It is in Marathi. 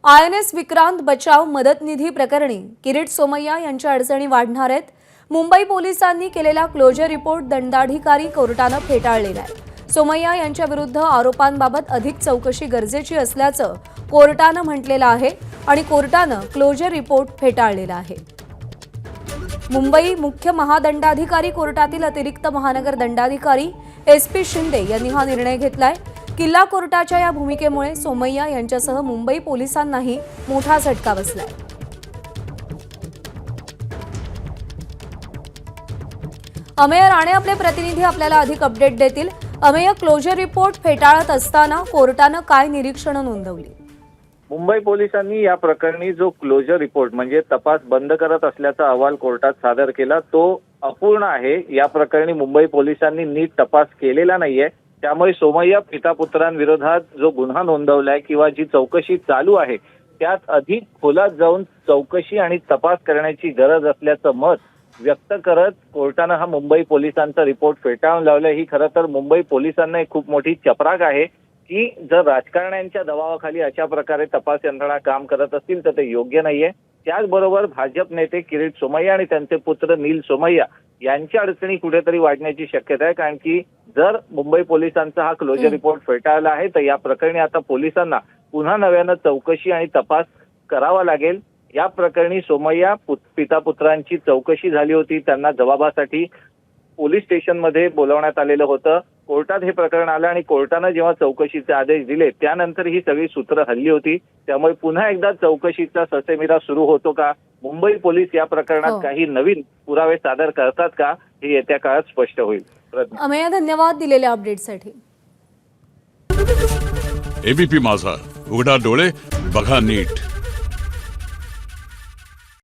INS विक्रांत बचाव मदत निधी प्रकरणी किरीट सोमय्या यांच्या अडचणी वाढणार आहेत। मुंबई पोलिसांनी केलेला क्लोजर रिपोर्ट दंडाधिकारी कोर्टाने फेटाळलेला आहे। सोमय्या यांच्या विरुद्ध आरोपांबाबत अधिक चौकशी गरजेची असल्याचं कोर्टाने म्हटलेलं आहे आणि कोर्टाने क्लोजर रिपोर्ट फेटाळलेला आहे। मुंबई मुख्य महादंडाधिकारी कोर्टातील अतिरिक्त महानगर दंडाधिकारी SP शिंदे यांनी हा निर्णय घेतलाय। किल्ला कोर्टाच्या या भूमिकेमुळे सोमय्या यांच्यासह मुंबई पोलिसांनाही मोठा झटका बसलाय। अमेय राणे आपले प्रतिनिधी आपल्याला अधिक अपडेट देतील। अमेय, क्लोजर रिपोर्ट फेटाळत असताना कोर्टाने काय निरीक्षण नोंदवली? मुंबई पोलिसांनी या प्रकरणी जो क्लोजर रिपोर्ट म्हणजे तपास बंद करत असल्याचा अहवाल कोर्टात सादर केला तो अपूर्ण आहे। या प्रकरणी मुंबई पोलिसांनी नीट तपास केलेला नाहीये, त्यामुळे सोमय्या पितापुत्रांविरोधात जो गुन्हा नोंदवलाय किंवा जी चौकशी चालू आहे त्यात अधिक खोलात जाऊन चौकशी आणि तपास करण्याची गरज असल्याचं मत व्यक्त करत कोर्टाने हा मुंबई पोलिसांचा रिपोर्ट फेटाळून लावला। ही खरं तर मुंबई पोलिसांना एक खूप मोठी चपराक आहे की जर राजकारण्यांच्या दबावाखाली अशा प्रकारे तपास यंत्रणा काम करत असतील तर ते योग्य नाहीये। त्याचबरोबर भाजप नेते किरीट सोमय्या आणि त्यांचे पुत्र नील सोमय्या यांच्या अडचणी कुठेतरी वाढण्याची शक्यता आहे, कारण की जर मुंबई पोलिसांचा हा क्लोजर रिपोर्ट फेटाळला आहे तर या प्रकरणी आता पोलिसांना पुन्हा नव्यानं चौकशी आणि तपास करावा लागेल। या प्रकरणी सोमय्या पितापुत्रांची चौकशी झाली होती, त्यांना जबाबासाठी पोलीस स्टेशनमध्ये बोलवण्यात आलेलं होतं। कोर्टात हे प्रकरण आलं आणि कोर्टाने जेव्हा चौकशीचे आदेश दिले त्यानंतर ही सगळी सूत्र हल्ली होती। त्यामुळे पुन्हा एकदा चौकशीचा ससेमिरा सुरू होतो का, मुंबई पोलीस या प्रकरणात काही नवीन पुरावे सादर करतात का, हे येत्या काळात स्पष्ट होईल। अमेय, धन्यवाद दिलेल्या अपडेटसाठी। ABP माझा, उघडा डोळे बघा नीट।